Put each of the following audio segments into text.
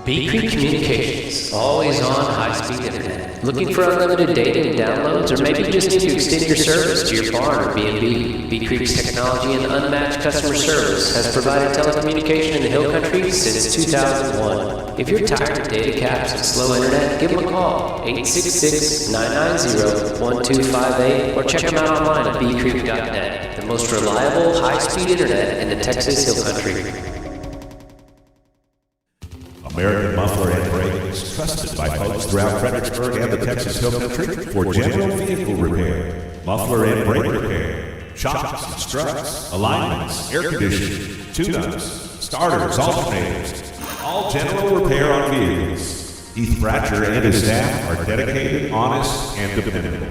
Bee Creek Communications, always on high-speed internet. Looking for unlimited data and downloads, or maybe you just need to extend your service to your barn or B&B? Bee Creek's technology and unmatched customer service has provided telecommunication in the Hill Country since 2001. If you're tired of data caps and slow internet, give them a call, 866-990-1258, or check them out online at beecreek.net, the most reliable high-speed internet in the Texas Hill Country. American Muffler and Brake is trusted by folks throughout Fredericksburg and the Texas Hill Country for general vehicle repair, muffler and brake repair, shocks and struts, alignments, air conditioning, tune-ups, starters, alternators, all general repair on vehicles. Heath Bratcher and his staff are dedicated, honest, and dependable.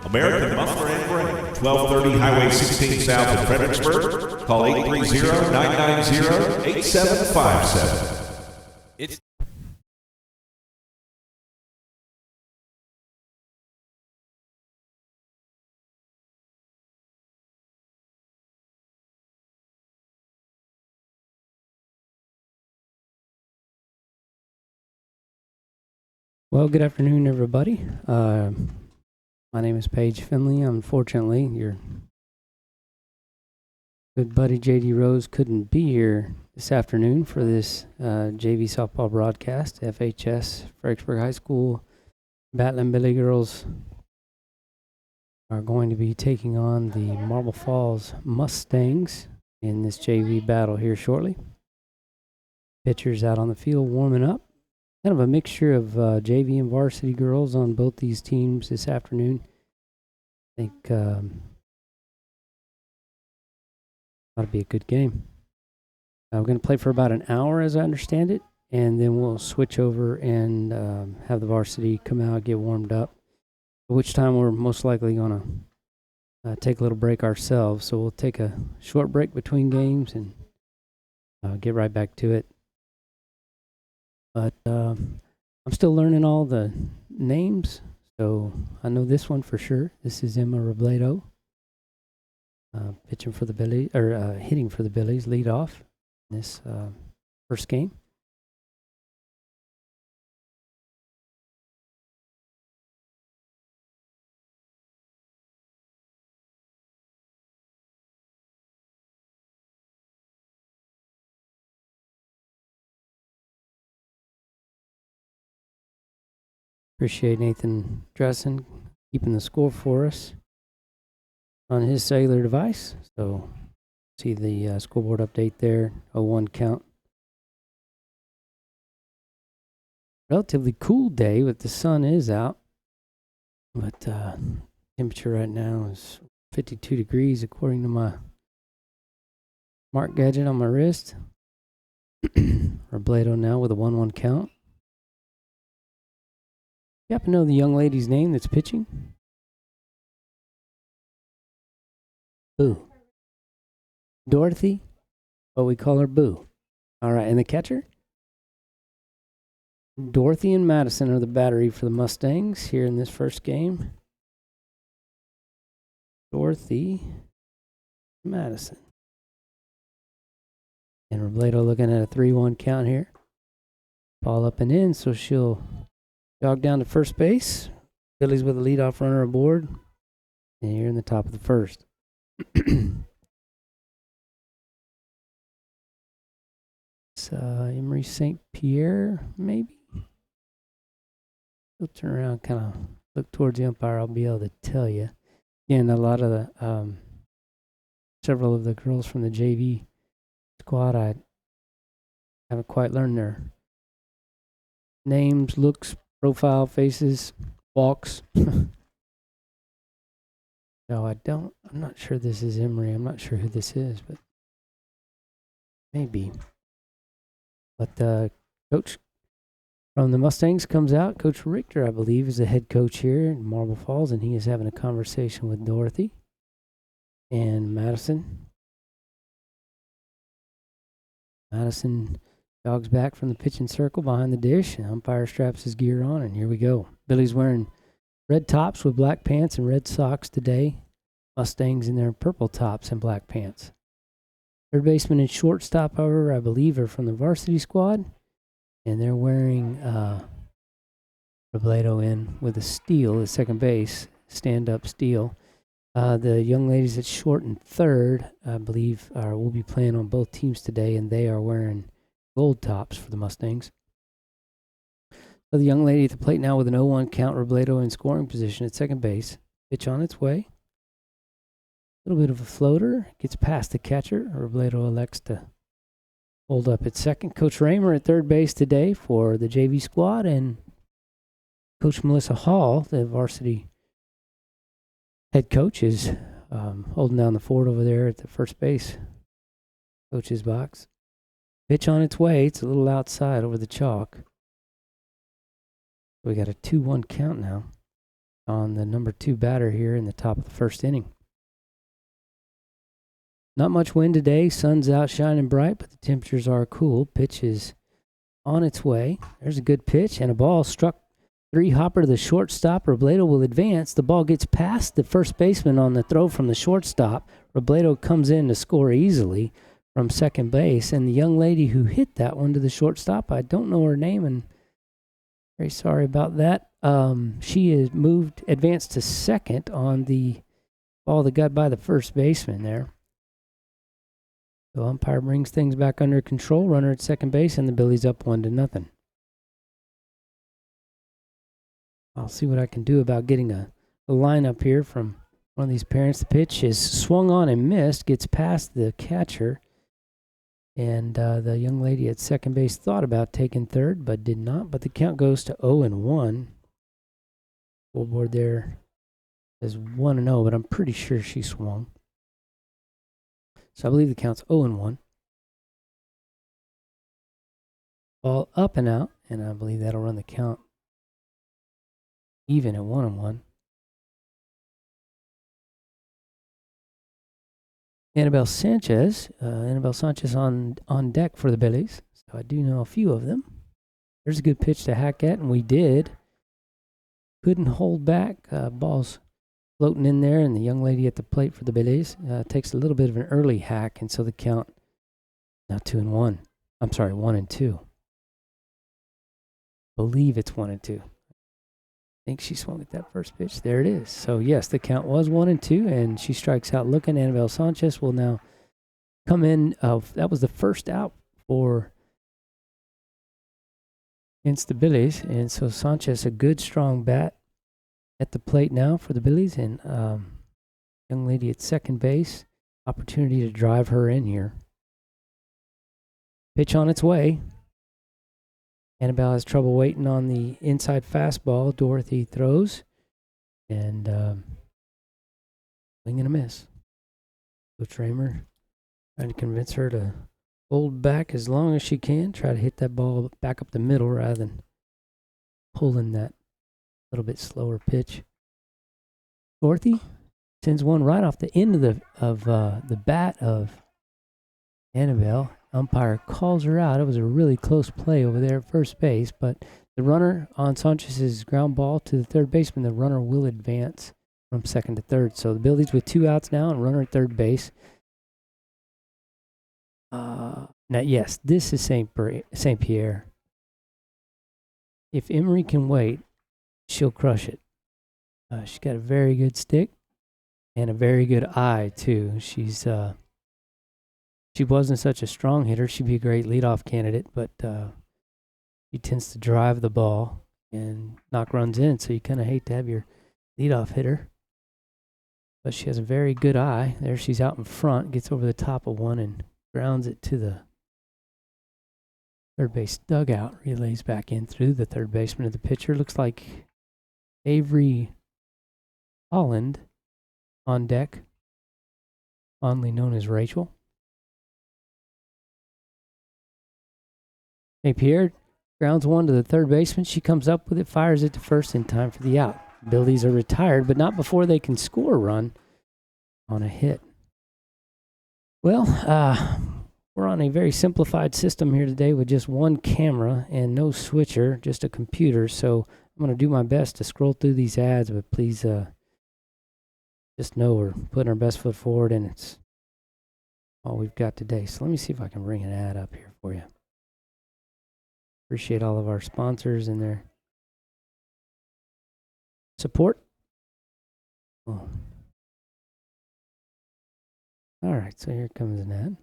American Muffler and Brake, 1230 Highway 16 South in Fredericksburg. Call 830-990-8757. Well, good afternoon, everybody. My name is Paige Finley. Unfortunately, your good buddy J.D. Rose couldn't be here this afternoon for this JV softball broadcast. FHS, Fredericksburg High School, Battling Billy Girls are going to be taking on the Marble Falls Mustangs in this JV battle here shortly. Pitchers out on the field warming up. Kind of a mixture of JV and varsity girls on both these teams this afternoon. I think ought to be a good game. We're going to play for about an hour, as I understand it, and then we'll switch over and have the varsity come out, get warmed up, at which time we're most likely going to take a little break ourselves. So we'll take a short break between games and get right back to it. But I'm still learning all the names, so I know this one for sure. This is Emma Robledo, pitching for the Billies, or hitting for the Billies, lead off in this first game. Appreciate Nathan Dressen keeping the score for us on his cellular device. So see the scoreboard update there, 0-1 count. Relatively cool day, but the sun is out. But temperature right now is 52 degrees according to my smart gadget on my wrist. Robledo now with a 1-1 count. You happen to know the young lady's name that's pitching? Boo. Dorothy? Oh, we call her Boo. All right, and the catcher? Dorothy and Madison are the battery for the Mustangs here in this first game. Dorothy, Madison. And Robledo looking at a 3-1 count here. Ball up and in, so she'll jog down to first base. Phillies with a leadoff runner aboard. And here in the top of the first. It's Emery St. Pierre, maybe? We'll turn around, kind of look towards the umpire. I'll be able to tell you. Again, a lot of the, several of the girls from the JV squad, I haven't quite learned their names, looks, profile, faces, walks. No, I'm not sure this is Emery. I'm not sure who this is, but maybe. But coach from the Mustangs comes out. Coach Richter, I believe, is the head coach here in Marble Falls, and he is having a conversation with Dorothy and Madison. Madison Jogs back from the pitching circle behind the dish, and umpire straps his gear on, and here we go. Billy's wearing red tops with black pants and red socks today. Mustangs in their purple tops and black pants. Third baseman and shortstop, however, I believe are from the varsity squad, and they're wearing Robledo in with a steal at second base, stand-up steal. The young ladies at short and third, I believe, will be playing on both teams today, and they are wearing gold tops for the Mustangs. So the young lady at the plate now with an 0-1 count, Robledo in scoring position at second base. Pitch on its way. A little bit of a floater. Gets past the catcher. Robledo elects to hold up at second. Coach Raymer at third base today for the JV squad, and Coach Melissa Hall, the varsity head coach, is holding down the fort over there at the first base coach's box. Pitch on its way. It's a little outside over the chalk. We got a 2-1 count now on the number 2 batter here in the top of the first inning. Not much wind today. Sun's out shining bright, but the temperatures are cool. Pitch is on its way. There's a good pitch, and a ball struck 3-hopper to the shortstop. Robledo will advance. The ball gets past the first baseman on the throw from the shortstop. Robledo comes in to score easily from second base, and the young lady who hit that one to the shortstop, I don't know her name, and very sorry about that. She is advanced to second on the ball that got by the first baseman there. So umpire brings things back under control. Runner at second base, and the Billies up 1-0. I'll see what I can do about getting a lineup here from one of these parents. The pitch is swung on and missed, gets past the catcher. And the young lady at second base thought about taking third, but did not. But the count goes to 0-1. Scoreboard there says 1-0, but I'm pretty sure she swung. So I believe the count's 0-1. Ball up and out, and I believe that'll run the count even at 1-1. Annabelle Sanchez on deck for the Billies. So I do know a few of them. There's a good pitch to hack at, and we did. Couldn't hold back. Ball's floating in there, and the young lady at the plate for the Billies takes a little bit of an early hack, and so the count now 2-1. I'm sorry, 1-2. Believe it's 1-2. I think she swung at that first pitch. There it is. So, yes, the count was 1-2, and she strikes out looking. Annabelle Sanchez will now come in. That was the first out for against the Billies, and so Sanchez, a good, strong bat at the plate now for the Billies, and young lady at second base, opportunity to drive her in here. Pitch on its way. Annabelle has trouble waiting on the inside fastball. Dorothy throws, and swing and a miss. Coach Raymer trying to convince her to hold back as long as she can, try to hit that ball back up the middle rather than pulling that little bit slower pitch. Dorothy sends one right off the end of the bat of Annabelle. Umpire calls her out. It was a really close play over there at first base, but the runner on Sanchez's ground ball to the third baseman, the runner will advance from second to third. So the Billies with 2 outs now and runner at third base. Now, yes, this is St. Pierre. If Emery can wait, she'll crush it. She's got a very good stick and a very good eye, too. She wasn't such a strong hitter. She'd be a great leadoff candidate, but she tends to drive the ball and knock runs in, so you kind of hate to have your leadoff hitter. But she has a very good eye. There she's out in front, gets over the top of one and grounds it to the third base dugout. Relays back in through the third baseman of the pitcher. Looks like Avery Holland on deck, fondly known as Rachel. St. Pierre grounds one to the third baseman. She comes up with it, fires it to first in time for the out. Billies are retired, but not before they can score a run on a hit. Well, We're on a very simplified system here today with just one camera and no switcher, just a computer. So I'm going to do my best to scroll through these ads, but please just know we're putting our best foot forward, and it's all we've got today. So let me see if I can bring an ad up here for you. Appreciate all of our sponsors and their support. Oh. All right, so here comes an ad.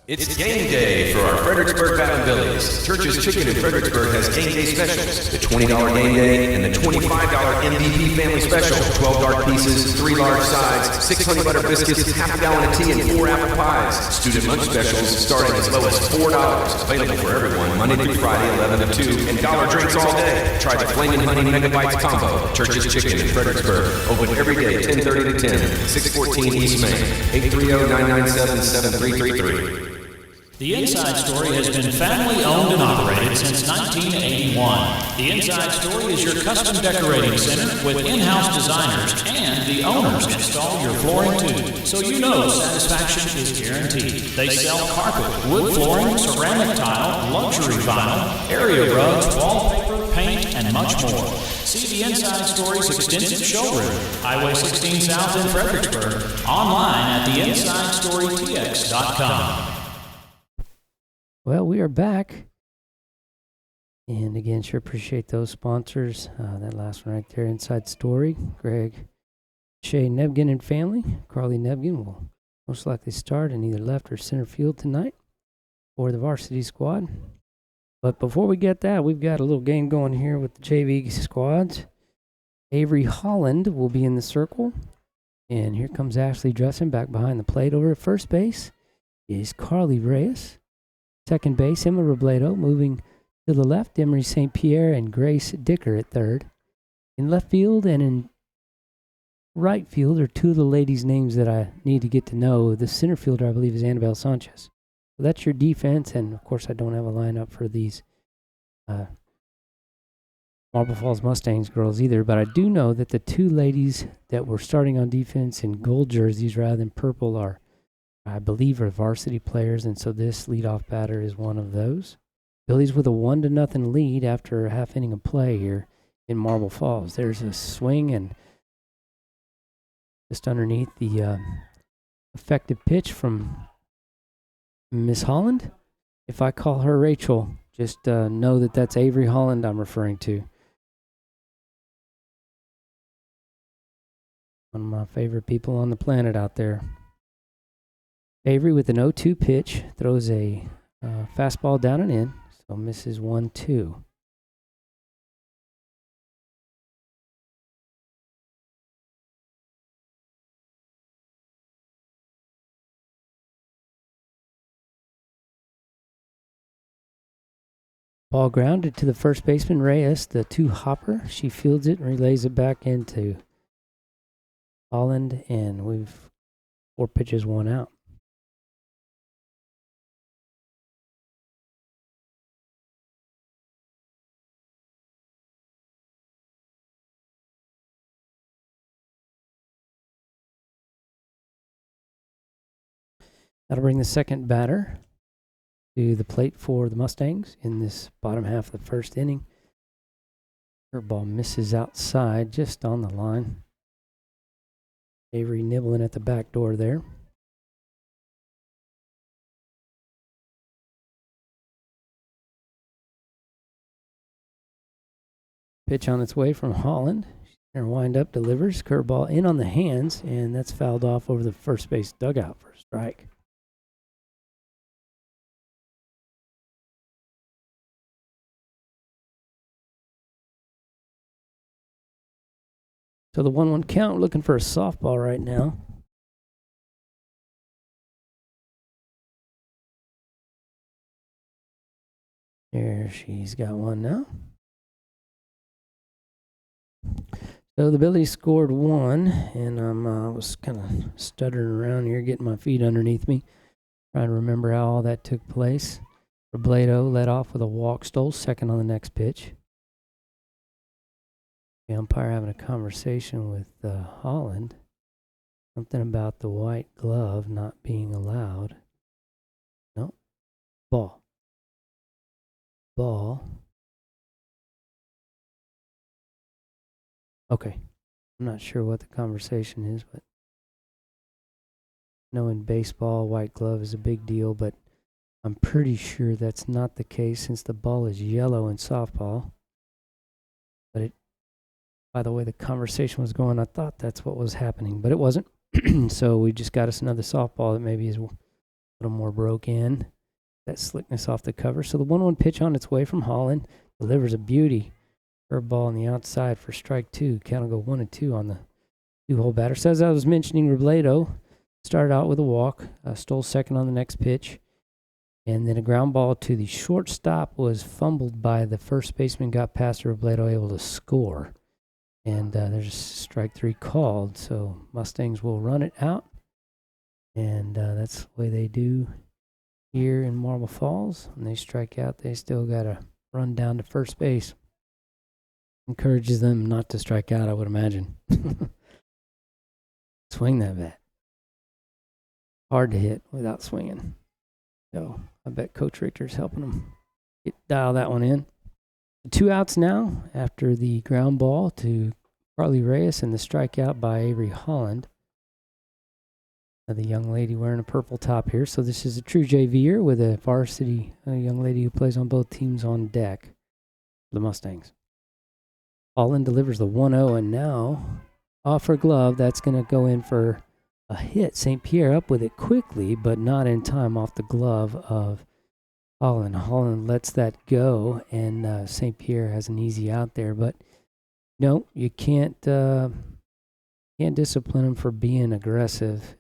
It's game day for our Fredericksburg Battle Billies. Church's Chicken in Fredericksburg has game day specials. The $20 game day and the $25 MVP family special. 12 dark pieces, 3 large sides, 6 honey butter biscuits, half a gallon of tea, and 4 apple pies. Student lunch specials starting as low as $4. Available for everyone Monday through Friday, 11 to 2, and dollar drinks all day. Try the Flamin' Honey Megabites combo. Church's Chicken in Fredericksburg. Open every day, 10:30 to 10. 614 East Main. 830-997-7333. The Inside Story has been family owned and operated since 1981. The Inside Story is your custom decorating center with in-house designers, and the owners install your flooring too, so you know satisfaction is guaranteed. They sell carpet, wood flooring, ceramic tile, luxury vinyl, area rugs, wallpaper, paint, and much more. See the Inside Story's extensive showroom, Highway 16 South in Fredericksburg, online at theinsidestorytx.com. Well, we are back. And again, sure appreciate those sponsors. That last one right there, Inside Story. Greg, Shay Nebgen and family. Carly Nebgen will most likely start in either left or center field tonight for the varsity squad. But before we get that, we've got a little game going here with the JV squads. Avery Holland will be in the circle. And here comes Ashley Dressen back behind the plate. Over at first base is Carly Reyes. Second base, Emma Robledo. Moving to the left, Emery St. Pierre and Grace Dicker at third. In left field and in right field are two of the ladies' names that I need to get to know. The center fielder, I believe, is Annabelle Sanchez. So that's your defense, and of course I don't have a lineup for these Marble Falls Mustangs girls either, but I do know that the two ladies that were starting on defense in gold jerseys rather than purple are, I believe, are varsity players, and so this leadoff batter is one of those. Billy's with a 1-0 lead after a half inning of play here in Marble Falls. There's a swing, and just underneath the effective pitch from Miss Holland. If I call her Rachel, just know that that's Avery Holland I'm referring to. One of my favorite people on the planet out there. Avery with an 0-2 pitch throws a fastball down and in, so misses 1-2. Ball grounded to the first baseman, Reyes, the 2-hopper. She fields it and relays it back into Holland, and we've 4 pitches, 1 out. That'll bring the second batter to the plate for the Mustangs in this bottom half of the first inning. Curveball misses outside, just on the line. Avery nibbling at the back door there. Pitch on its way from Holland. Her wind up, delivers. Curveball in on the hands, and that's fouled off over the first base dugout for a strike. So the 1-1 count, looking for a softball right now. There, she's got one now. So the Billies scored 1, and I was kind of stuttering around here, getting my feet underneath me, trying to remember how all that took place. Robledo led off with a walk, stole second on the next pitch. The umpire having a conversation with Holland. Something about the white glove not being allowed. No. Ball. Okay. I'm not sure what the conversation is, but I know in baseball, white glove is a big deal, but I'm pretty sure that's not the case since the ball is yellow in softball. But by the way the conversation was going, I thought that's what was happening, but it wasn't. So we just got us another softball that maybe is a little more broke in. That slickness off the cover. So the 1-1 pitch on its way from Holland delivers a beauty. Curveball on the outside for strike 2. Count will go 1-2 on the 2-hole batter. So as I was mentioning, Robledo started out with a walk, stole second on the next pitch, and then a ground ball to the shortstop was fumbled by the first baseman, got past Robledo, able to score. And there's strike 3 called, so Mustangs will run it out. And that's the way they do here in Marble Falls. When they strike out, they still got to run down to first base. Encourages them not to strike out, I would imagine. Swing that bat. Hard to hit without swinging. So I bet Coach Richter's helping them dial that one in. 2 outs now after the ground ball to Carly Reyes and the strikeout by Avery Holland. The young lady wearing a purple top here. So this is a true JVer with a varsity young lady who plays on both teams on deck. The Mustangs. Holland delivers the 1-0, and now off her glove. That's going to go in for a hit. St. Pierre up with it quickly, but not in time off the glove of Holland. Holland lets that go, and St. Pierre has an easy out there. But no, you can't discipline them for being aggressive.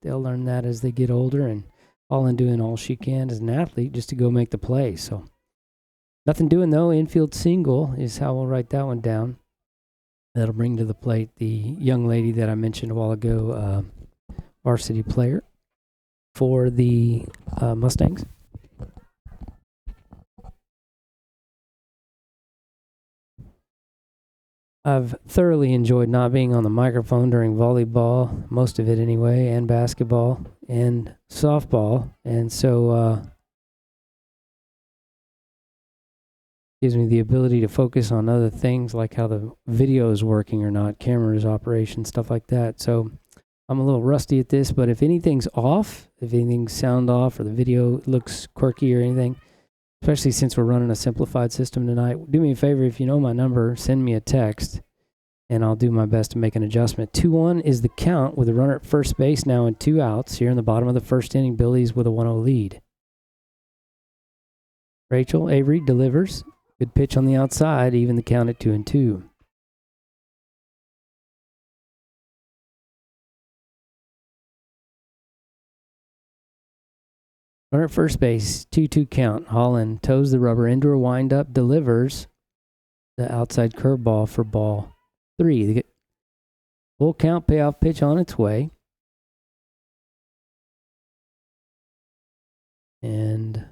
They'll learn that as they get older, and Holland doing all she can as an athlete just to go make the play. So nothing doing, though. Infield single is how we'll write that one down. That'll bring to the plate the young lady that I mentioned a while ago, varsity player for the Mustangs. I've thoroughly enjoyed not being on the microphone during volleyball, most of it anyway, and basketball and softball. And so gives me the ability to focus on other things like how the video is working or not, cameras, operation, stuff like that. So I'm a little rusty at this, but if anything's off, if anything's sound off or the video looks quirky or anything, especially since we're running a simplified system tonight, do me a favor, if you know my number, send me a text, and I'll do my best to make an adjustment. 2-1 is the count with a runner at first base now and 2 outs here in the bottom of the first inning. Billy's with a 1-0 lead. Rachel Avery delivers. Good pitch on the outside, even the count at 2-2. Runner at first base, 2-2 count. Holland toes the rubber into a windup, delivers the outside curveball for ball 3. They get full count, payoff pitch on its way. And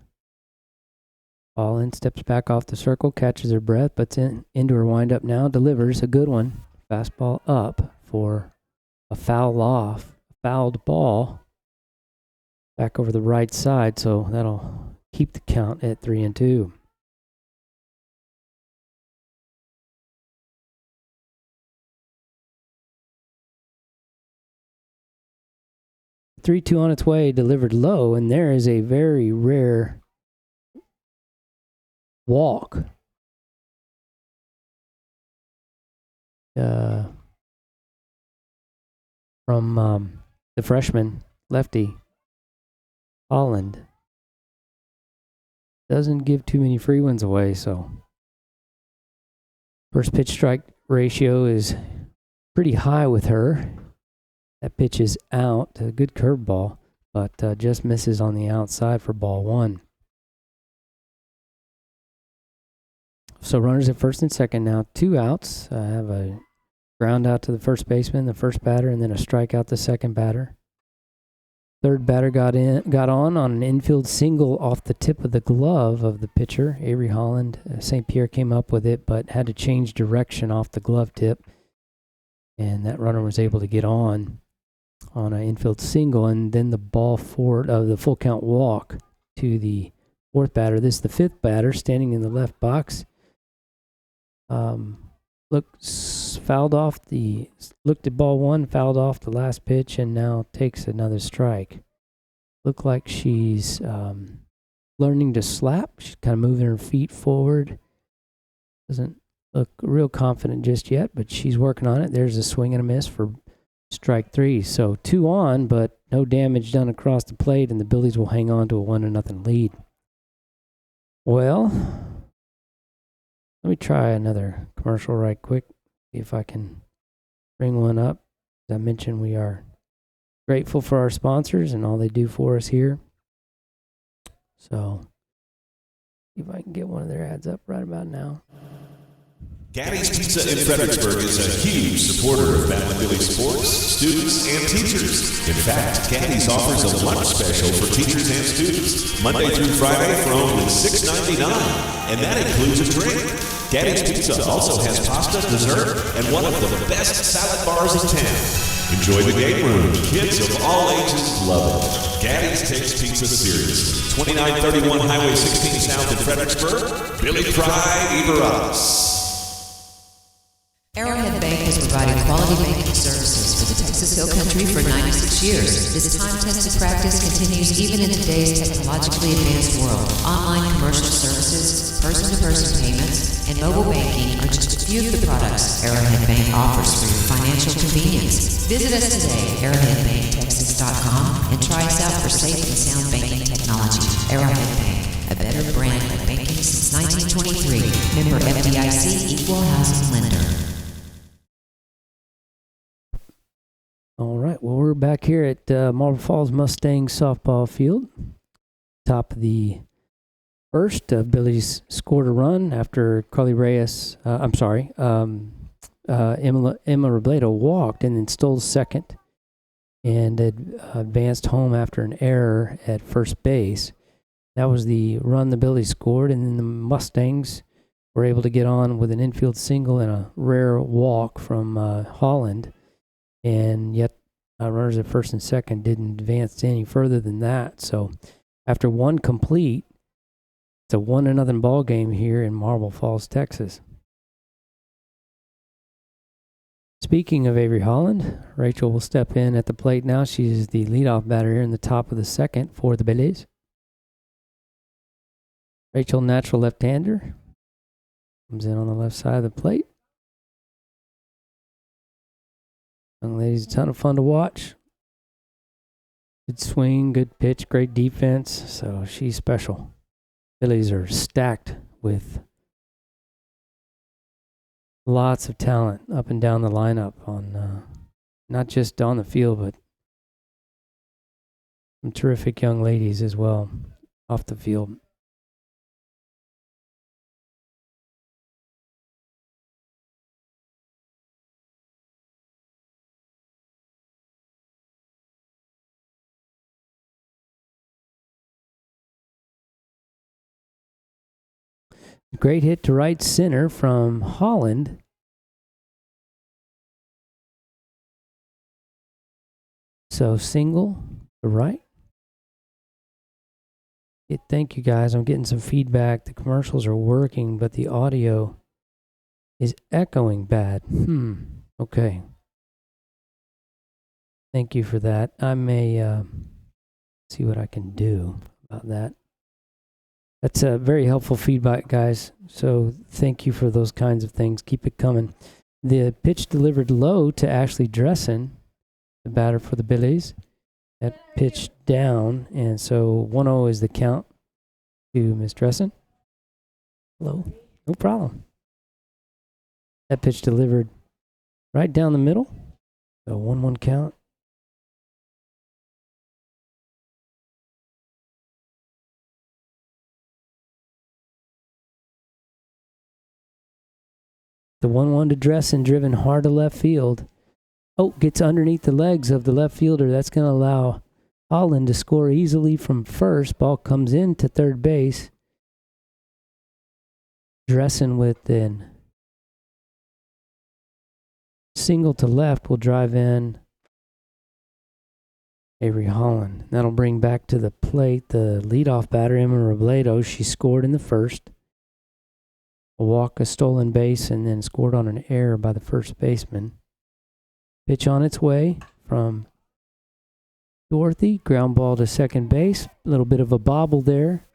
Holland steps back off the circle, catches her breath, but into her windup now, delivers a good one. Fastball up for a fouled ball. Back over the right side, so that'll keep the count at 3-2. (3-2) on its way, delivered low, and there is a very rare walk. From the freshman lefty. Holland doesn't give too many free ones away, so first pitch strike ratio is pretty high with her. That pitch is out, a good curveball, but just misses on the outside for ball 1. So runners at first and second now, 2 outs. Have a ground out to the first baseman, the first batter, and then a strikeout the second batter. Third batter got on an infield single off the tip of the glove of the pitcher, Avery Holland. St. Pierre came up with it, but had to change direction off the glove tip. And that runner was able to get on. on an infield single, and then the ball forward of the full count walk to the fourth batter. This is the fifth batter standing in the left box. Looked at ball one, fouled off the last pitch, and now takes another strike. Looked like she's learning to slap. She's kind of moving her feet forward. Doesn't look real confident just yet, but she's working on it. There's a swing and a miss for strike three. So 2 on, but no damage done across the plate, and the Billies will hang on to a 1-0 lead. Well, let me try another commercial right quick, see if I can bring one up. As I mentioned, we are grateful for our sponsors and all they do for us here. So, see if I can get one of their ads up right about now. Gaddy's Pizza in Fredericksburg is a huge supporter of Family Billy sports, students, and teachers. In fact, Gaddy's offers a lunch special for teachers and students, Monday through Friday for only $6.99, and that includes a drink. Gaddy's Pizza also has pasta, dessert, and one of the best salad bars in town. Enjoy the game room. Kids of all ages love it. Gaddy's takes pizza seriously. 2931 Highway 16 South in Fredericksburg. Billy Pride, Everus. Arrowhead Bank has provided quality banking services for the Texas Hill Country for 96 years. This time-tested practice continues even in today's technologically advanced world. Online commercial services, person-to-person payments, and mobile banking are just a few of the products Arrowhead Bank offers for your financial convenience. Visit us today, arrowheadbanktexas.com, and try us out for safe and sound banking technology. Arrowhead Bank, a better brand of banking since 1923. Member FDIC, Equal Housing Lender. All right, well, we're back here at Marble Falls Mustangs softball field. Top of the first, Billy's scored a run after Carly Reyes, Emma Robledo walked and then stole second and advanced home after an error at first base. That was the run the Billies scored, and then the Mustangs were able to get on with an infield single and a rare walk from Holland. And yet, runners at first and second didn't advance any further than that. So, after one complete, it's a 1-0 ball game here in Marble Falls, Texas. Speaking of Avery Holland, Rachel will step in at the plate now. She's the leadoff batter here in the top of the second for the Billies. Rachel, natural left-hander, comes in on the left side of the plate. Young lady's a ton of fun to watch. Good swing, good pitch, great defense. So she's special. Phillies are stacked with lots of talent up and down the lineup on not just on the field, but some terrific young ladies as well off the field. Great hit to right center from Holland. So single to right. Thank you guys. I'm getting some feedback. The commercials are working, but the audio is echoing bad. Okay. Thank you for that. I may see what I can do about that. That's a very helpful feedback, guys. So thank you for those kinds of things. Keep it coming. The pitch delivered low to Ashley Dressen, the batter for the Billies. That pitch down, and so 1-0 is the count to Miss Dressen. Hello. No problem. That pitch delivered right down the middle. So 1-1 count. The 1-1 to Dressen, driven hard to left field. Oh, gets underneath the legs of the left fielder. That's going to allow Holland to score easily from first. Ball comes into third base. Dressen with an single to left will drive in Avery Holland. That'll bring back to the plate the leadoff batter, Emma Robledo. She scored in the first. A walk, a stolen base, and then scored on an error by the first baseman. Pitch on its way from Dorothy. Ground ball to second base. A little bit of a bobble there,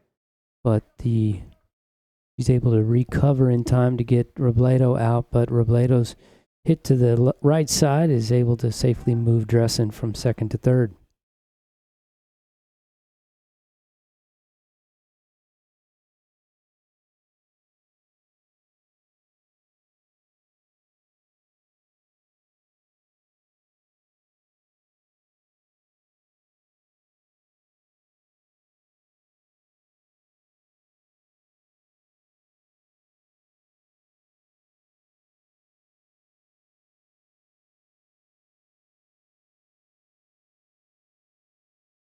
but she's able to recover in time to get Robledo out, but Robledo's hit to the right side is able to safely move Dressen from second to third.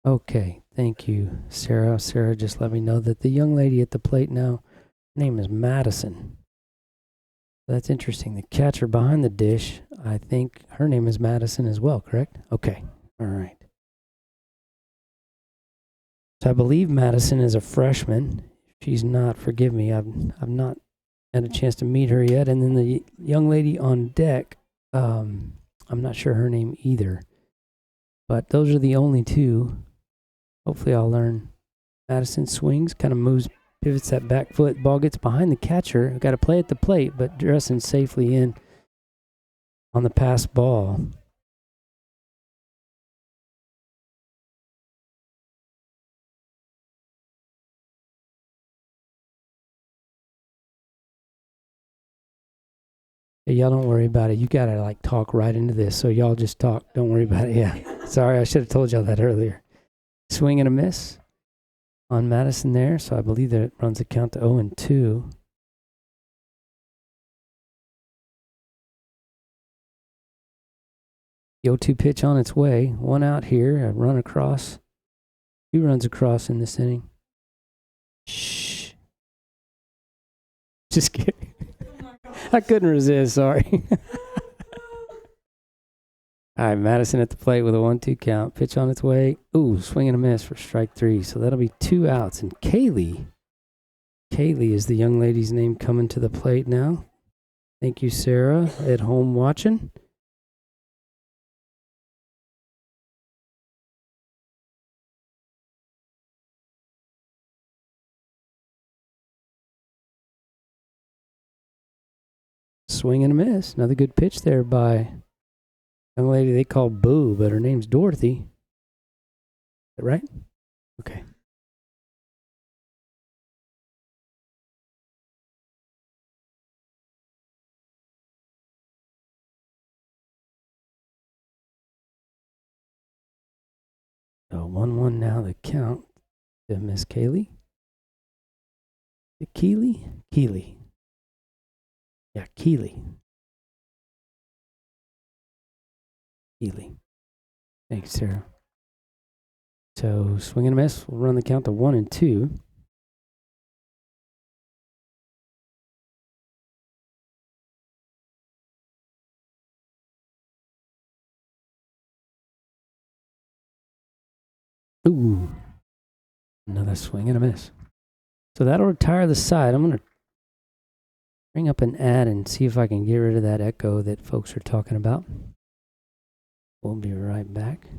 Okay, thank you, Sarah. Sarah just let me know that the young lady at the plate now, her name is Madison. That's interesting. The catcher behind the dish, I think her name is Madison as well, correct? Okay, all right. So I believe Madison is a freshman. If she's not, forgive me. I've not had a chance to meet her yet. And then the young lady on deck, I'm not sure her name either. But those are the only two. Hopefully I'll learn. Madison swings, kind of moves, pivots that back foot. Ball gets behind the catcher. Got to play at the plate, but Dressen safely in on the pass ball. Hey, y'all don't worry about it. You got to talk right into this. So y'all just talk. Don't worry about it. Yeah. Sorry, I should have told y'all that earlier. Swing and a miss on Madison there. So I believe that it runs the count to 0-2. The 0-2 pitch on its way. One out here. A run across. 2 runs across in this inning. Shh. Just kidding. I couldn't resist. Sorry. All right, Madison at the plate with a 1-2 count. Pitch on its way. Ooh, swing and a miss for strike 3. So that'll be 2 outs. And Kaylee is the young lady's name coming to the plate now. Thank you, Sarah, at home watching. Swing and a miss. Another good pitch there by young lady they call Boo, but her name's Dorothy. Is that right? Okay. So 1-1 now the count to Miss Kaylee. Keeley. Yeah, Keeley. Thanks, Sarah. So swing and a miss. We'll run the count to 1-2. Ooh. Another swing and a miss. So that'll retire the side. I'm going to bring up an ad and see if I can get rid of that echo that folks are talking about. We'll be right back.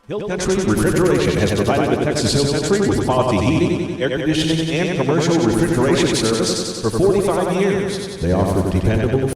Hill Country Refrigeration has provided the Texas Hill Country with quality heating, air conditioning, and commercial refrigeration service for 45 years. They offer dependable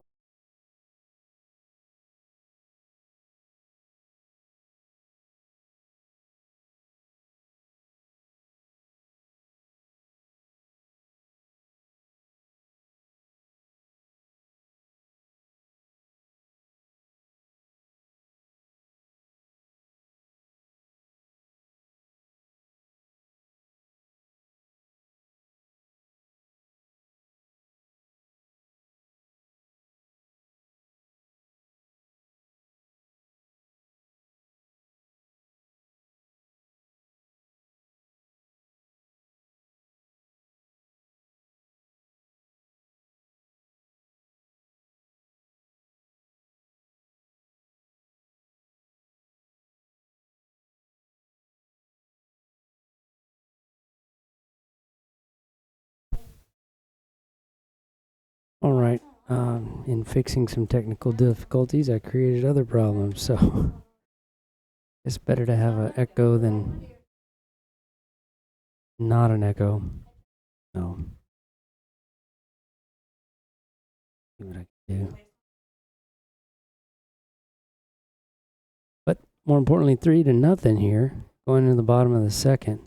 in fixing some technical difficulties, I created other problems. So it's better to have an echo than not an echo. So see what I can do. But more importantly, 3-0 here, going to the bottom of the second.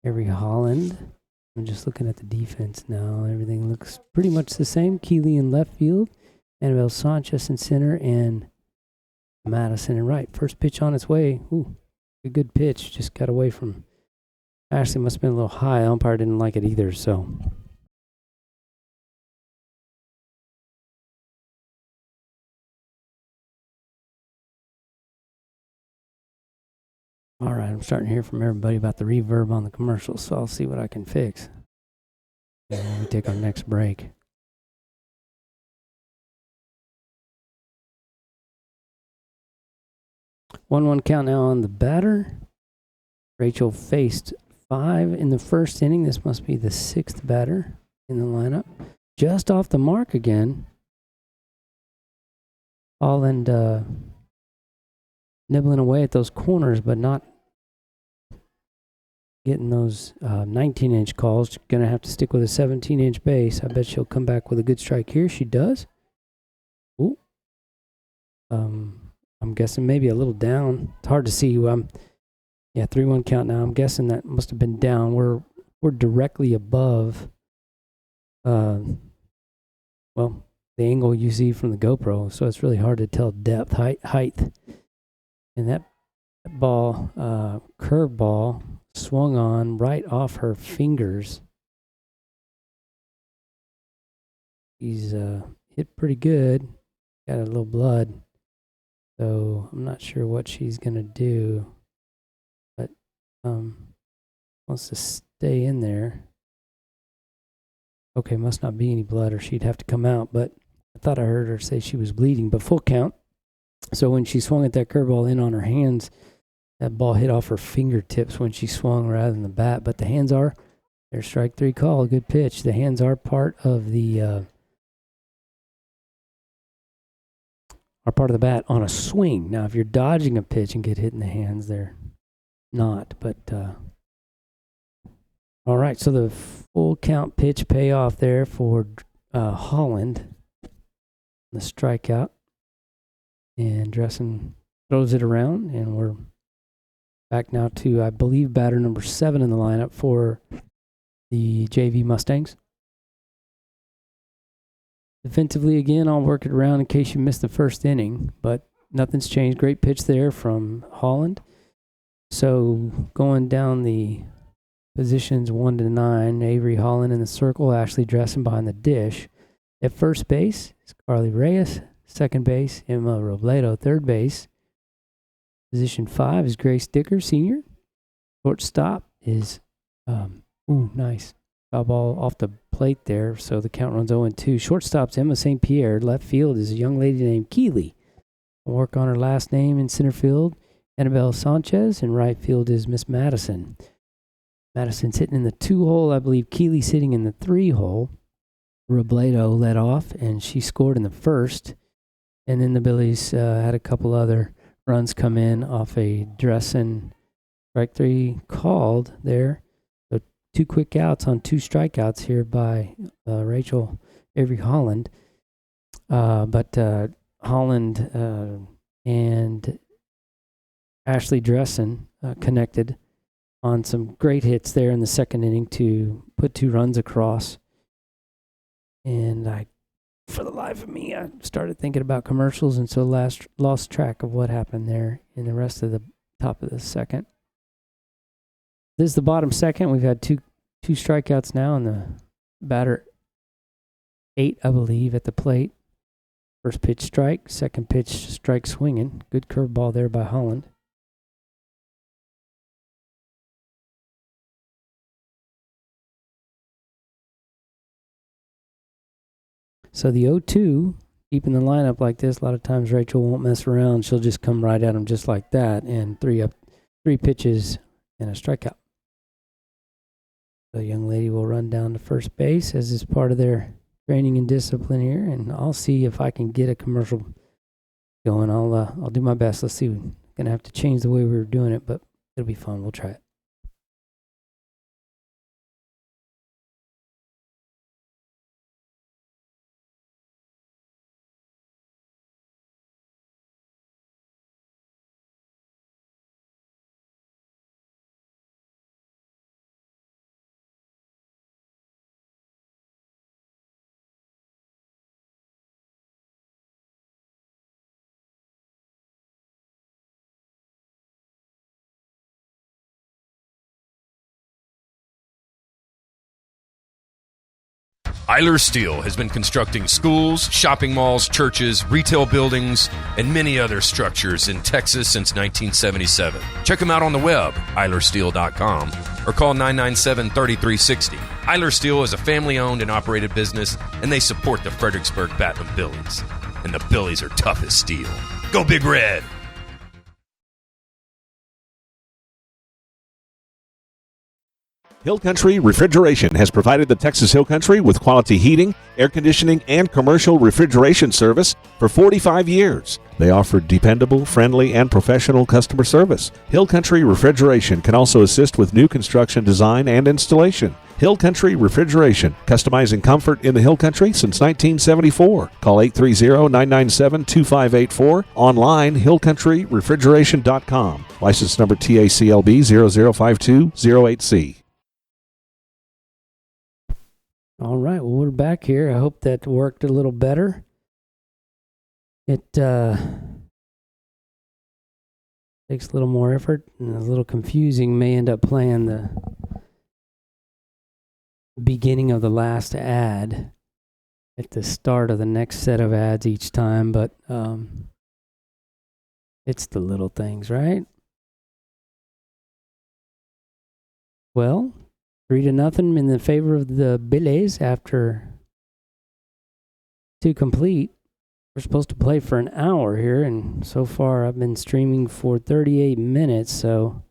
Avery Holland. I'm just looking at the defense now. Everything looks pretty much the same. Keeley in left field, Annabelle Sanchez in center, and Madison in right. First pitch on its way. Ooh, a good pitch. Just got away from Ashley. Must have been a little high. Umpire didn't like it either, so. All right, I'm starting to hear from everybody about the reverb on the commercials, so I'll see what I can fix when we take our next break. One count now on the batter. Rachel faced 5 in the first inning. This must be the 6th batter in the lineup. Just off the mark again. Holland nibbling away at those corners, but not getting those 19-inch calls. Going to have to stick with a 17-inch base. I bet she'll come back with a good strike here. She does. Ooh. I'm guessing maybe a little down. It's hard to see who I'm. Yeah, 3-1 count now. I'm guessing that must have been down. We're directly above, well, the angle you see from the GoPro, so it's really hard to tell depth, height. And that ball, curve ball, swung on right off her fingers. He's hit pretty good. Got a little blood. So I'm not sure what she's going to do. But wants to stay in there. Okay, must not be any blood or she'd have to come out. But I thought I heard her say she was bleeding. But full count. So when she swung at that curveball in on her hands, that ball hit off her fingertips when she swung rather than the bat. But the hands are, there's strike 3 call, good pitch. The hands are part of the bat on a swing. Now, if you're dodging a pitch and get hit in the hands, they're not. But all right, so the full count pitch payoff there for Holland, the strikeout. And Dressen throws it around, and we're back now to, I believe, batter number 7 in the lineup for the JV Mustangs. Defensively, again, I'll work it around in case you missed the first inning, but nothing's changed. Great pitch there from Holland. So going down the positions 1 to 9, Avery Holland in the circle, Ashley Dressen behind the dish. At first base is Carly Reyes. Second base, Emma Robledo. Third base, position 5 is Grace Dicker, senior. Shortstop is, nice. Foul ball off the plate there, so the count runs 0-2. Shortstop's Emma St. Pierre. Left field is a young lady named Keeley. I'll work on her last name in center field, Annabelle Sanchez. And right field is Miss Madison. Madison's hitting in the 2-hole. I believe Keeley's hitting in the 3-hole. Robledo led off, and she scored in the first. And then the Billies had a couple other runs come in off a Dressen strike 3 called there. So 2 quick outs on 2 strikeouts here by Rachel Avery Holland. But Holland and Ashley Dressen connected on some great hits there in the second inning to put 2 runs across. And for the life of me, I started thinking about commercials, and so lost track of what happened there in the rest of the top of the second. This is the bottom second. We've had two strikeouts now, and the batter 8, I believe, at the plate. First pitch strike, second pitch strike swinging. Good curveball there by Holland. So the 0-2, keeping the lineup like this, a lot of times Rachel won't mess around. She'll just come right at them just like that, and 3 pitches and a strikeout. The young lady will run down to first base, as is part of their training and discipline here, and I'll see if I can get a commercial going. I'll do my best. Let's see. We're gonna have to change the way we were doing it, but it'll be fun. We'll try it. Eiler Steel has been constructing schools, shopping malls, churches, retail buildings, and many other structures in Texas since 1977. Check them out on the web, eilersteel.com, or call 997-3360. Eiler Steel is a family-owned and operated business, and they support the Fredericksburg Battling Billies. And the Billies are tough as steel. Go Big Red! Hill Country Refrigeration has provided the Texas Hill Country with quality heating, air conditioning, and commercial refrigeration service for 45 years. They offer dependable, friendly, and professional customer service. Hill Country Refrigeration can also assist with new construction design and installation. Hill Country Refrigeration, customizing comfort in the Hill Country since 1974. Call 830-997-2584. Online, hillcountryrefrigeration.com. License number TACLB 005208C. All right, well, we're back here. I hope that worked a little better. It takes a little more effort and a little confusing. May end up playing the beginning of the last ad at the start of the next set of ads each time, but it's the little things, right? Well, 3-0 in the favor of the Billies after 2 complete. We're supposed to play for an hour here, and so far I've been streaming for 38 minutes, so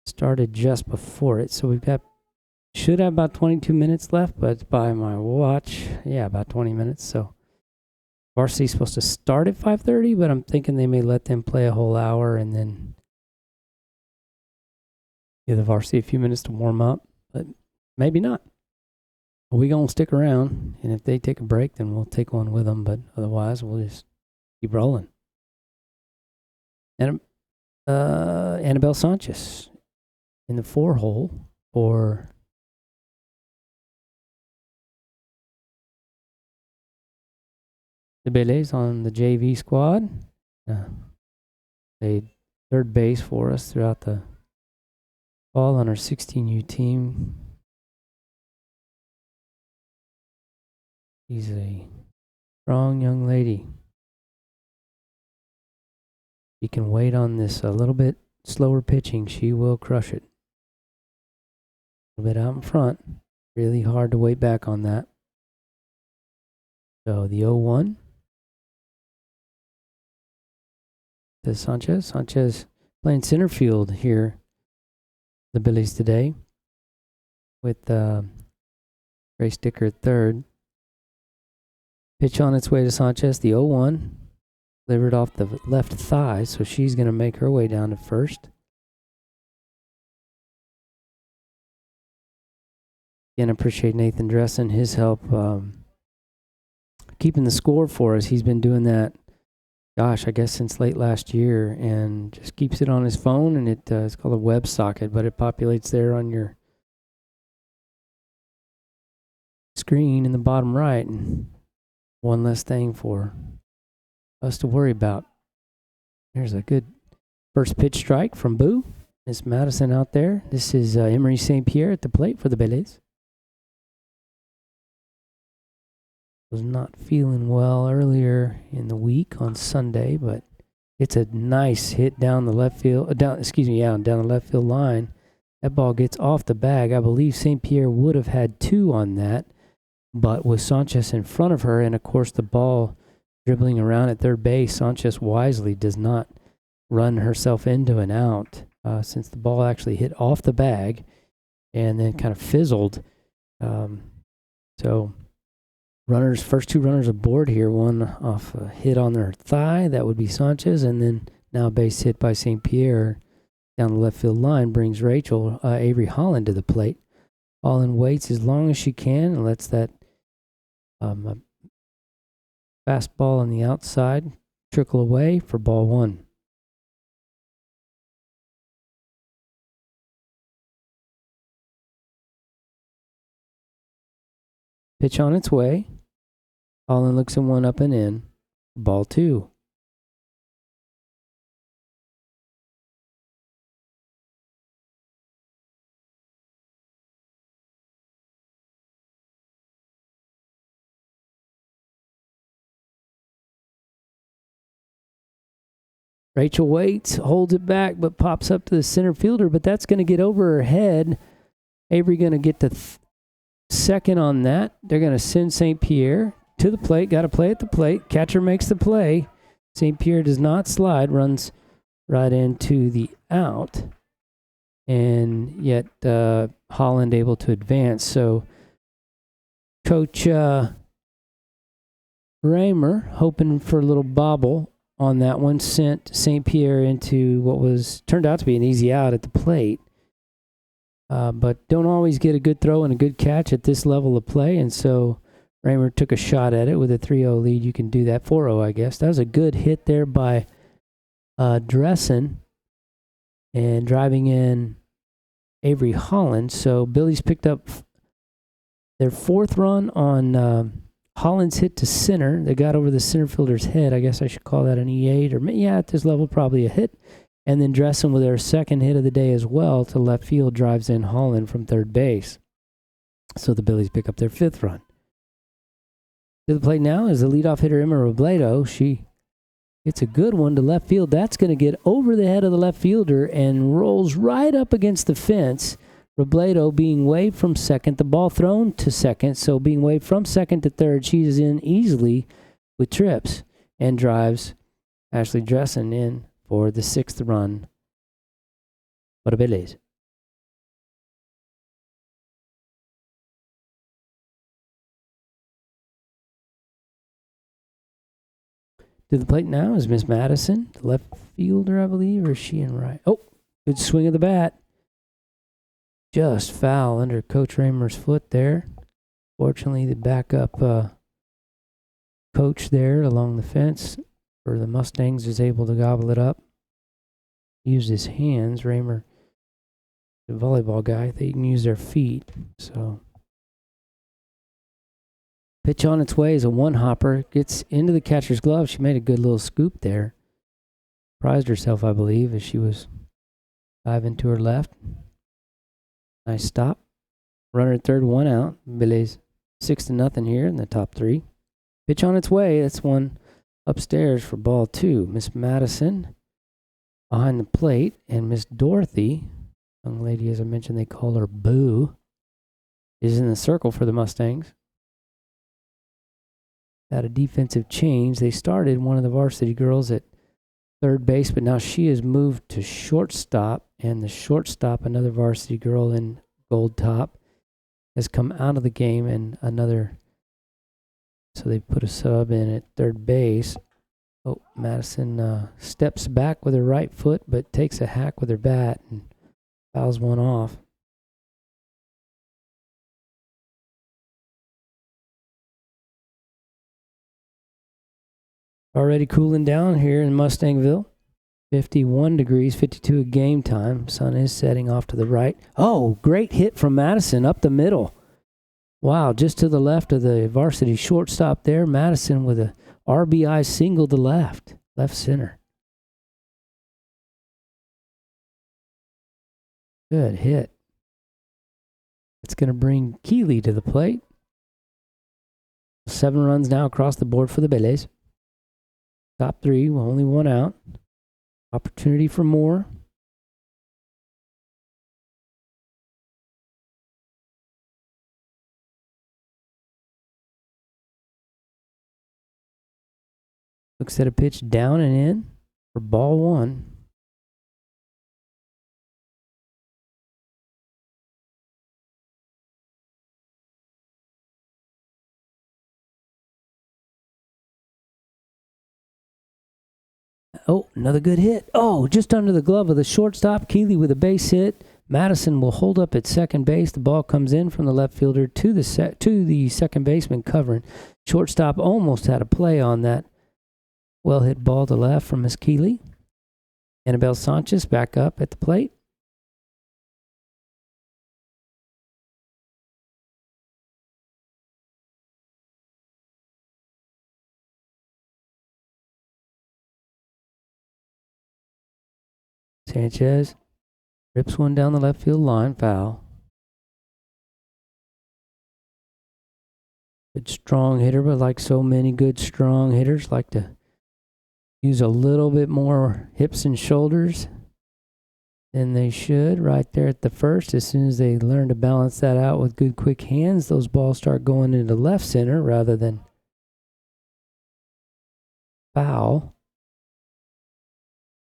started just before it. So should have about 22 minutes left, but by my watch, about 20 minutes. So Varsity's supposed to start at 5:30, but I'm thinking they may let them play a whole hour and then give the Varsity a few minutes to warm up, but maybe not. We're going to stick around, and if they take a break, then we'll take one with them, but otherwise we'll just keep rolling. And Annabelle Sanchez in the 4-hole for the Billies on the JV squad. Played third base for us throughout the fall on our 16U team. She's a strong young lady. She can wait on this a little bit slower pitching. She will crush it. A little bit out in front. Really hard to wait back on that. So the 0-1 to Sanchez. Sanchez playing center field here, the Billies today, with Ray Sticker at third. Pitch on its way to Sanchez, the 0-1. Delivered off the left thigh, so she's going to make her way down to first. Again, appreciate Nathan Dressen, his help keeping the score for us. He's been doing that, gosh, I guess since late last year, and just keeps it on his phone, and it's called a WebSocket, but it populates there on your screen in the bottom right, and one less thing for us to worry about. There's a good first pitch strike from Boo. Miss Madison out there. This is Emery St. Pierre at the plate for the Billies. Was not feeling well earlier in the week on Sunday, but it's a nice hit down the left field, down the left field line. That ball gets off the bag. I believe St. Pierre would have had 2 on that, but with Sanchez in front of her, and of course the ball dribbling around at third base, Sanchez wisely does not run herself into an out, since the ball actually hit off the bag and then kind of fizzled. So First two runners aboard here. One off a hit on their thigh. That would be Sanchez. And then now a base hit by St. Pierre down the left field line brings Avery Holland to the plate. Holland waits as long as she can and lets that fastball on the outside trickle away for ball one. Pitch on its way. Holland looks at one up and in. Ball two. Rachel waits, holds it back, but pops up to the center fielder, but that's going to get over her head. Avery going to get to second on that. They're going to send St. Pierre to the plate. Got to play at the plate. Catcher makes the play. St. Pierre does not slide, runs right into the out. And yet Holland able to advance. So Coach Raymer, hoping for a little bobble on that one, sent St. Pierre into what turned out to be an easy out at the plate. But don't always get a good throw and a good catch at this level of play, and so Raymer took a shot at it with a 3-0 lead. You can do that, 4-0, I guess. That was a good hit there by Dressen and driving in Avery Holland. So Billy's picked up their fourth run on Holland's hit to center. They got over the center fielder's head. I guess I should call that an E8, or at this level, probably a hit. And then Dressen with their second hit of the day as well to left field drives in Holland from third base. So the Billies pick up their fifth run. To the plate now is the leadoff hitter, Emma Robledo. She hits a good one to left field. That's going to get over the head of the left fielder and rolls right up against the fence. Robledo being waved from second. The ball thrown to second. So being waved from second to third, she is in easily with trips and drives Ashley Dressen in for the sixth run for the Billies. To the plate now is Miss Madison, the left fielder, I believe, or is she in right? Oh, good swing of the bat. Just foul under Coach Raymer's foot there. Fortunately, the backup coach there along the fence for the Mustangs is able to gobble it up. Use his hands. Raymer, the volleyball guy, they can use their feet. So pitch on its way is a one-hopper. Gets into the catcher's glove. She made a good little scoop there. Surprised herself, I believe, as she was diving to her left. Nice stop. Runner at third, one out. Billy's 6-0 here in the top three. Pitch on its way. That's one upstairs for ball two. Miss Madison behind the plate, and Miss Dorothy, young lady, as I mentioned, they call her Boo, is in the circle for the Mustangs. Got a defensive change. They started one of the varsity girls at third base, but now she has moved to shortstop, and the shortstop, another varsity girl in gold top, has come out of the game, and so they put a sub in at third base. Oh, Madison steps back with her right foot, but takes a hack with her bat and fouls one off. Already cooling down here in Mustangville. 51 degrees, 52 at game time. Sun is setting off to the right. Oh, great hit from Madison up the middle. Wow, just to the left of the varsity shortstop there. Madison with a RBI single to left center. Good hit. It's going to bring Keeley to the plate. 7 runs now across the board for the Billies. Top three, only one out. Opportunity for more. Looks at a pitch down and in for ball one. Oh, another good hit. Oh, just under the glove of the shortstop. Keeley with a base hit. Madison will hold up at second base. The ball comes in from the left fielder to the second baseman covering. Shortstop almost had a play on that well-hit ball to left from Miss Keeley. Annabelle Sanchez back up at the plate. Sanchez rips one down the left field line, foul. Good strong hitter, but like so many good strong hitters, like to use a little bit more hips and shoulders than they should right there at the first. As soon as they learn to balance that out with good quick hands, those balls start going into left center rather than foul.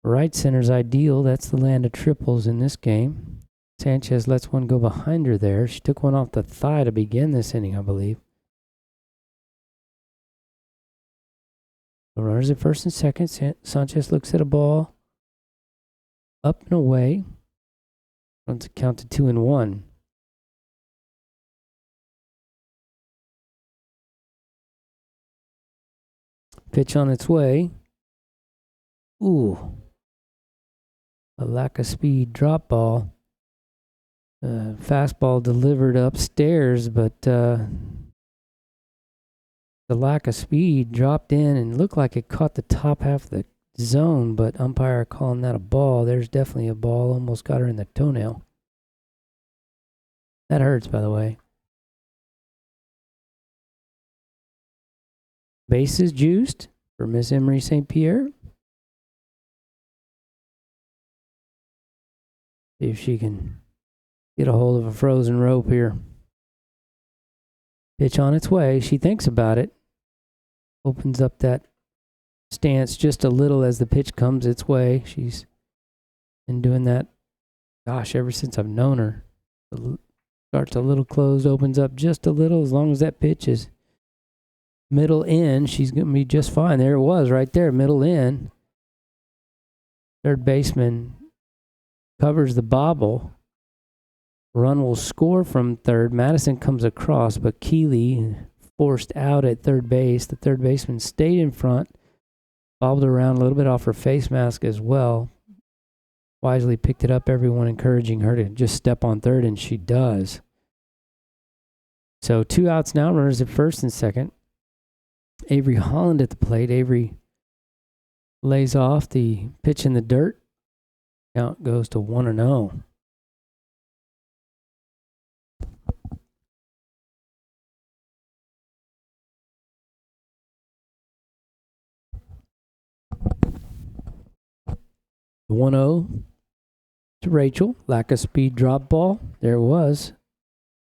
Right center's ideal. That's the land of triples in this game. Sanchez lets one go behind her there. She took one off the thigh to begin this inning, I believe. The runners at first and second. Sanchez looks at a ball up and away. Runs it count to 2-1. Pitch on its way. Ooh. A lack of speed drop ball. Fastball delivered upstairs, but the lack of speed dropped in and looked like it caught the top half of the zone, but umpire calling that a ball. There's definitely a ball. Almost got her in the toenail. That hurts, by the way. Bases juiced for Miss Emery St. Pierre. See if she can get a hold of a frozen rope here. Pitch on its way. She thinks about it. Opens up that stance just a little as the pitch comes its way. She's been doing that, gosh, ever since I've known her. Starts a little closed, opens up just a little. As long as that pitch is middle in, she's going to be just fine. There it was right there, middle in. Third baseman covers the bobble. Run will score from third. Madison comes across, but Keeley forced out at third base. The third baseman stayed in front, bobbled around a little bit off her face mask as well. Wisely picked it up, everyone encouraging her to just step on third, and she does. So 2 outs now, runners at first and second. Avery Holland at the plate. Avery lays off the pitch in the dirt. Count goes to 1-0. The 1-0 to Rachel. Lack of speed drop ball. There it was.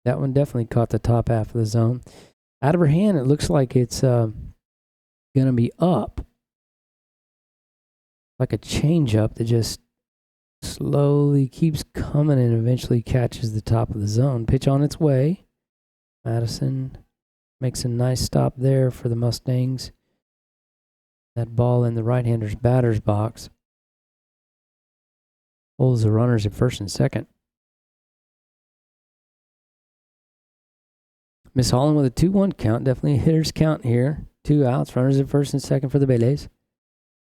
That one definitely caught the top half of the zone. Out of her hand, it looks like it's going to be up. Like a change-up that just slowly keeps coming and eventually catches the top of the zone. Pitch on its way. Madison makes a nice stop there for the Mustangs. That ball in the right-hander's batter's box. Holds the runners at first and second. Miss Holland with a 2-1 count. Definitely a hitter's count here. 2 outs. Runners at first and second for the Beleys.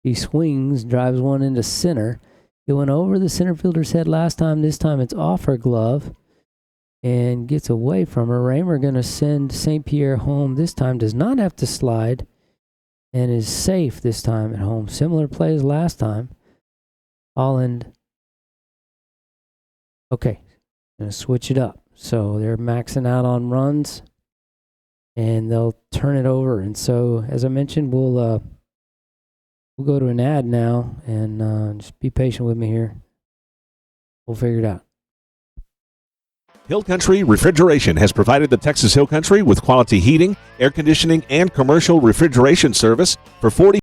He swings, drives one into center. It went over the center fielder's head last time. This time it's off her glove and gets away from her. Raymer going to send St. Pierre home. This time does not have to slide and is safe this time at home. Similar play as last time. Holland. Okay, going to switch it up. So they're maxing out on runs and they'll turn it over. And so, as I mentioned, we'll go to an ad now, and just be patient with me here. We'll figure it out. Hill Country Refrigeration has provided the Texas Hill Country with quality heating, air conditioning, and commercial refrigeration service for 40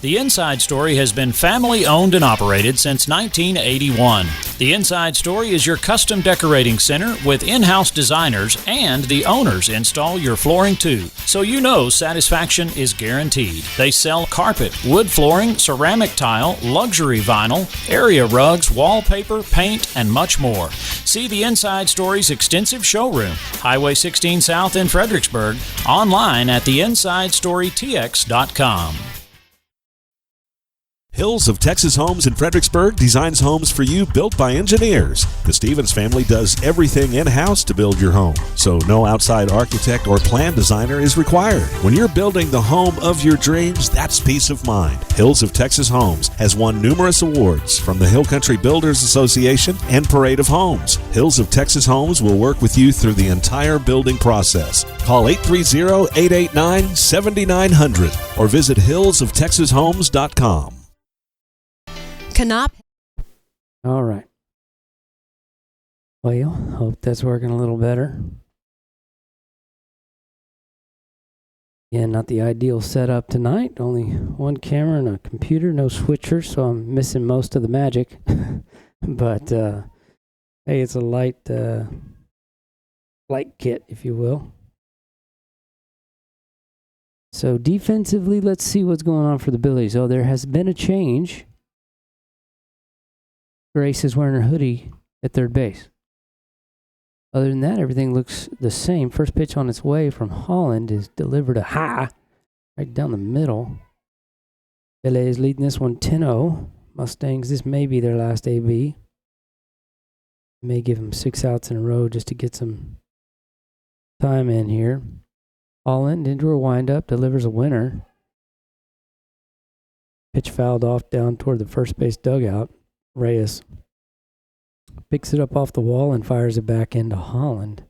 The Inside Story has been family owned and operated since 1981. The Inside Story is your custom decorating center with in-house designers, and the owners install your flooring too, so you know satisfaction is guaranteed. They sell carpet, wood flooring, ceramic tile, luxury vinyl, area rugs, wallpaper, paint, and much more. See the Inside Story's extensive showroom, Highway 16 South in Fredericksburg, online at theinsidestorytx.com. Hills of Texas Homes in Fredericksburg designs homes for you built by engineers. The Stevens family does everything in-house to build your home, so no outside architect or plan designer is required. When you're building the home of your dreams, that's peace of mind. Hills of Texas Homes has won numerous awards from the Hill Country Builders Association and Parade of Homes. Hills of Texas Homes will work with you through the entire building process. Call 830-889-7900 or visit hillsoftexashomes.com. All right. Well, hope that's working a little better. Yeah, not the ideal setup tonight. Only one camera and a computer, no switcher, so I'm missing most of the magic. But, hey, it's a light kit, if you will. So defensively, let's see what's going on for the Billies. Oh, there has been a change. Grace is wearing her hoodie at third base. Other than that, everything looks the same. First pitch on its way from Holland is delivered a high right down the middle. LA is leading this one 10-0. Mustangs, this may be their last AB. May give them 6 outs in a row just to get some time in here. Holland into a windup, delivers a winner. Pitch fouled off down toward the first base dugout. Reyes picks it up off the wall and fires it back into Holland.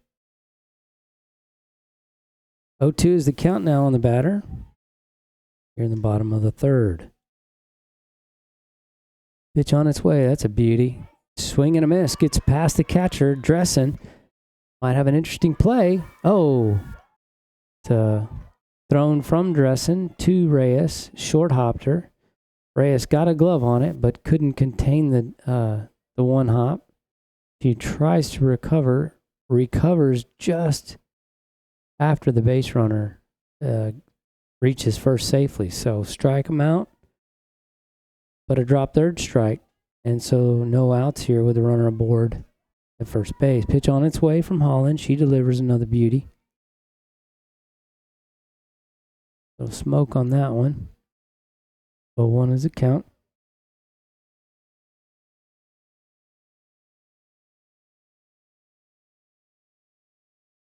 0-2 is the count now on the batter. Here in the bottom of the third. Pitch on its way. That's a beauty. Swing and a miss. Gets past the catcher. Dressen might have an interesting play. Oh. It's thrown from Dressen to Reyes. Short hopped her. Reyes got a glove on it, but couldn't contain the one hop. She tries to recover, recovers just after the base runner reaches first safely. So strike him out, but a drop third strike. And so no outs here with the runner aboard at first base. Pitch on its way from Holland. She delivers another beauty. Little smoke on that one. 0-1 is the count.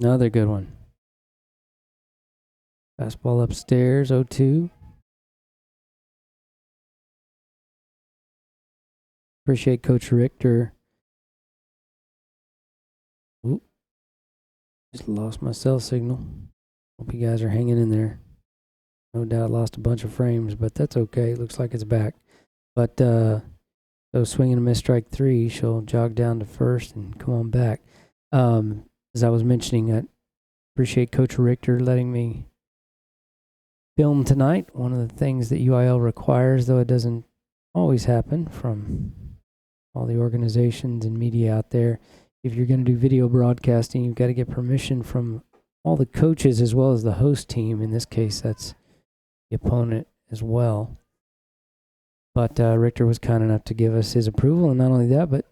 Another good one. Fastball upstairs, 0-2. Appreciate Coach Richter. Oop. Just lost my cell signal. Hope you guys are hanging in there. No doubt lost a bunch of frames, but that's okay. Looks like it's back. But so swinging a miss, strike 3. She'll jog down to first and come on back. As I was mentioning, I appreciate Coach Richter letting me film tonight. One of the things that UIL requires, though it doesn't always happen from all the organizations and media out there, if you're going to do video broadcasting, you've got to get permission from all the coaches as well as the host team. In this case, that's the opponent as well. But Richter was kind enough to give us his approval, and not only that, but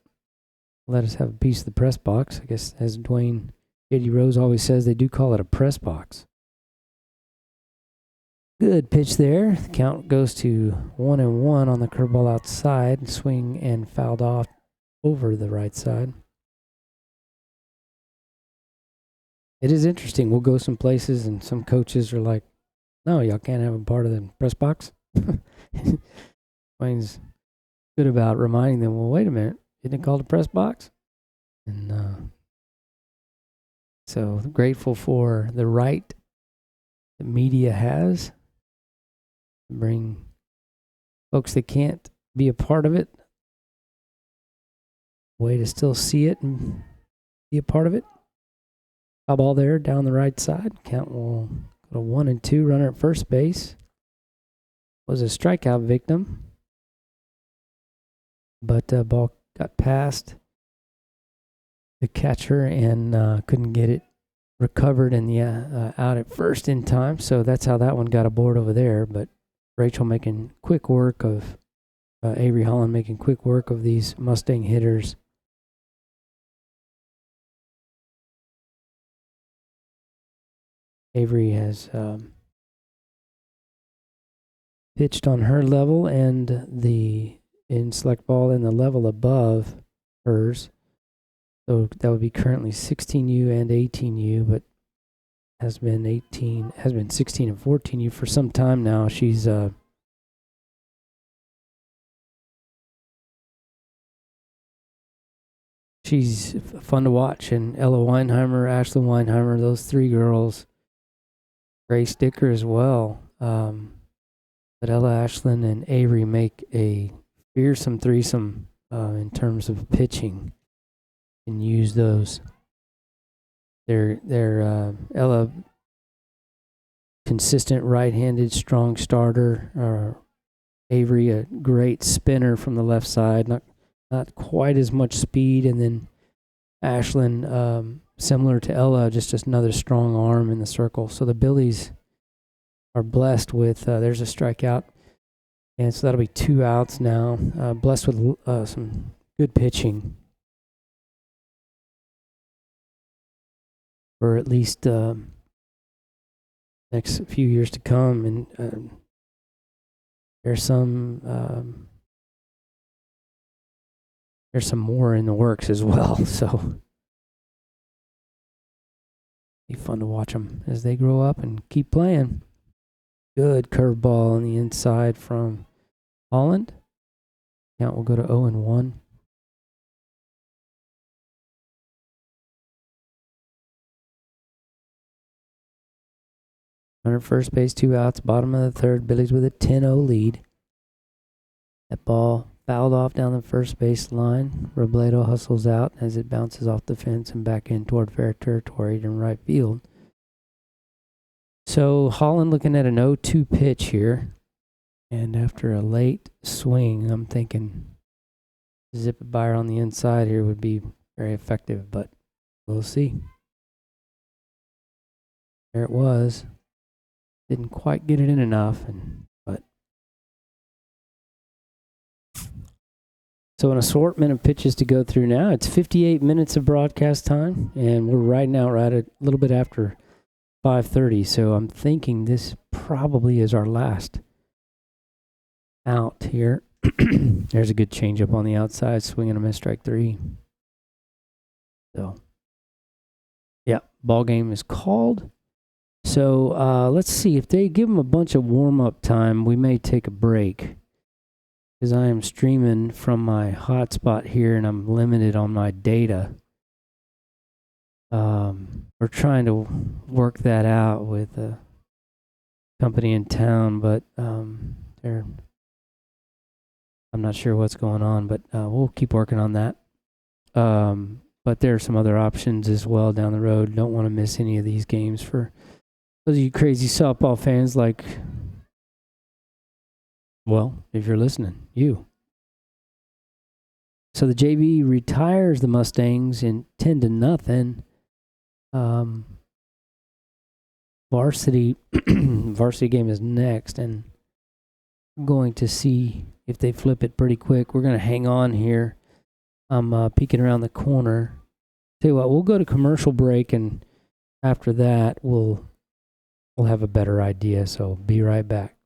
let us have a piece of the press box. I guess, as Dwayne J.D. Rose always says, they do call it a press box. Good pitch there. The count goes to 1-1 on the curveball outside. Swing and fouled off over the right side. It is interesting. We'll go some places, and some coaches are like, no, y'all can't have a part of the press box. Wayne's good about reminding them, well, wait a minute, isn't it called a press box? And so grateful for the right the media has to bring folks that can't be a part of it way to still see it and be a part of it. Foul ball there down the right side. Count will go to 1-2. Runner at first base. was a strikeout victim, but the ball got past the catcher and couldn't get it recovered and out at first in time. So that's how that one got aboard over there. But Rachel making quick work of Avery Holland making quick work of these Mustang hitters. Avery has pitched on her level and in select ball in the level above hers. So that would be currently 16U and 18U, but has been 16 and 14U for some time now. She's fun to watch, and Ella Weinheimer, Ashlyn Weinheimer, those three girls. Grace Dicker as well. But Ella, Ashlyn, and Avery make a fearsome threesome in terms of pitching. And use those. They're Ella, consistent right-handed, strong starter. Avery, a great spinner from the left side, not quite as much speed, and then Ashlyn, similar to Ella, just another strong arm in the circle. So the Billies are blessed with. There's a strikeout, and so that'll be 2 outs now. Blessed with some good pitching. For at least next few years to come, and there's some more in the works as well. So be fun to watch them as they grow up and keep playing. Good curveball on the inside from Holland. Count will go to 0-1. Runner first base, 2 outs, bottom of the third. Billies with a 10-0 lead. That ball fouled off down the first base line. Robledo hustles out as it bounces off the fence and back in toward fair territory in right field. So Holland looking at an 0-2 pitch here. And after a late swing, I'm thinking zip it by her on the inside here would be very effective, but we'll see. There it was. Didn't quite get it in enough, but so an assortment of pitches to go through now. It's 58 minutes of broadcast time, and we're right now right at a little bit after 5:30. So I'm thinking this probably is our last out here. There's a good changeup on the outside, swinging a miss, strike 3. So, yeah, ball game is called. So let's see, if they give them a bunch of warm-up time, we may take a break, because I am streaming from my hotspot here and I'm limited on my data. We're trying to work that out with a company in town, but I'm not sure what's going on, but we'll keep working on that. But there are some other options as well down the road. Don't want to miss any of these games for those of you crazy softball fans like, well, if you're listening, you. So the JV retires the Mustangs in 10-0. Varsity game is next, and I'm going to see if they flip it pretty quick. We're going to hang on here. I'm peeking around the corner. Tell you what, we'll go to commercial break, and after that, we'll have a better idea, so be right back.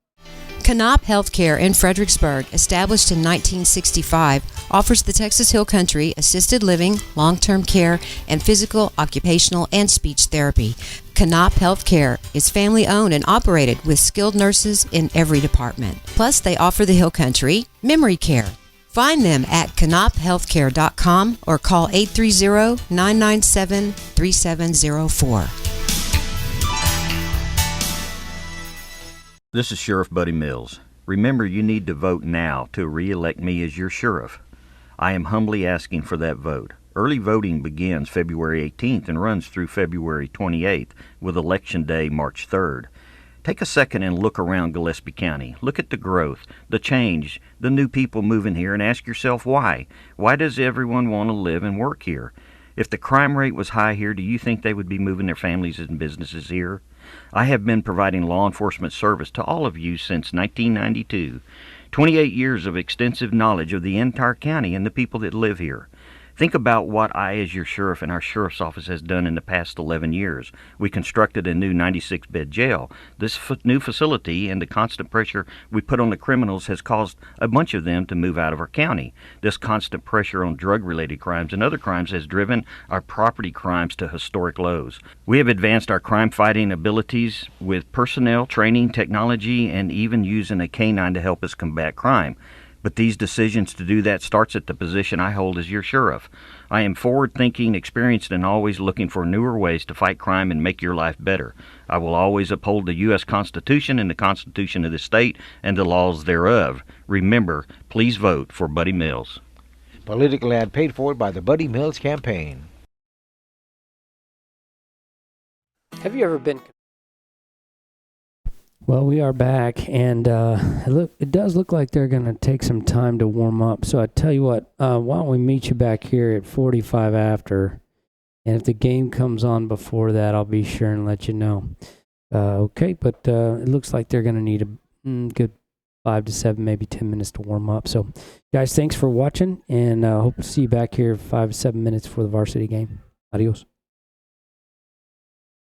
Canop Healthcare in Fredericksburg, established in 1965, offers the Texas Hill Country assisted living, long-term care, and physical, occupational, and speech therapy. Canop Healthcare is family-owned and operated with skilled nurses in every department. Plus, they offer the Hill Country memory care. Find them at canophealthcare.com or call 830-997-3704. This is Sheriff Buddy Mills. Remember, you need to vote now to re-elect me as your sheriff. I am humbly asking for that vote. Early voting begins February 18th and runs through February 28th, with Election Day March 3rd. Take a second and look around Gillespie County. Look at the growth, the change, the new people moving here, and ask yourself why. Why does everyone want to live and work here? If the crime rate was high here, do you think they would be moving their families and businesses here? I have been providing law enforcement service to all of you since 1992. 28 years of extensive knowledge of the entire county and the people that live here. Think about what I, as your sheriff, and our sheriff's office has done in the past 11 years. We constructed a new 96-bed jail. This new facility and the constant pressure we put on the criminals has caused a bunch of them to move out of our county. This constant pressure on drug-related crimes and other crimes has driven our property crimes to historic lows. We have advanced our crime-fighting abilities with personnel, training, technology, and even using a canine to help us combat crime. But these decisions to do that starts at the position I hold as your sheriff. I am forward-thinking, experienced, and always looking for newer ways to fight crime and make your life better. I will always uphold the U.S. Constitution and the Constitution of the state and the laws thereof. Remember, please vote for Buddy Mills. Political ad paid for by the Buddy Mills campaign. Have you ever been... Well, we are back, and it does look like they're going to take some time to warm up. So I tell you what, why don't we meet you back here at 45 after, and if the game comes on before that, I'll be sure and let you know. Okay, but it looks like they're going to need a good 5 to 7, maybe 10 minutes to warm up. So, guys, thanks for watching, and hope to see you back here 5 to 7 minutes for the varsity game. Adios.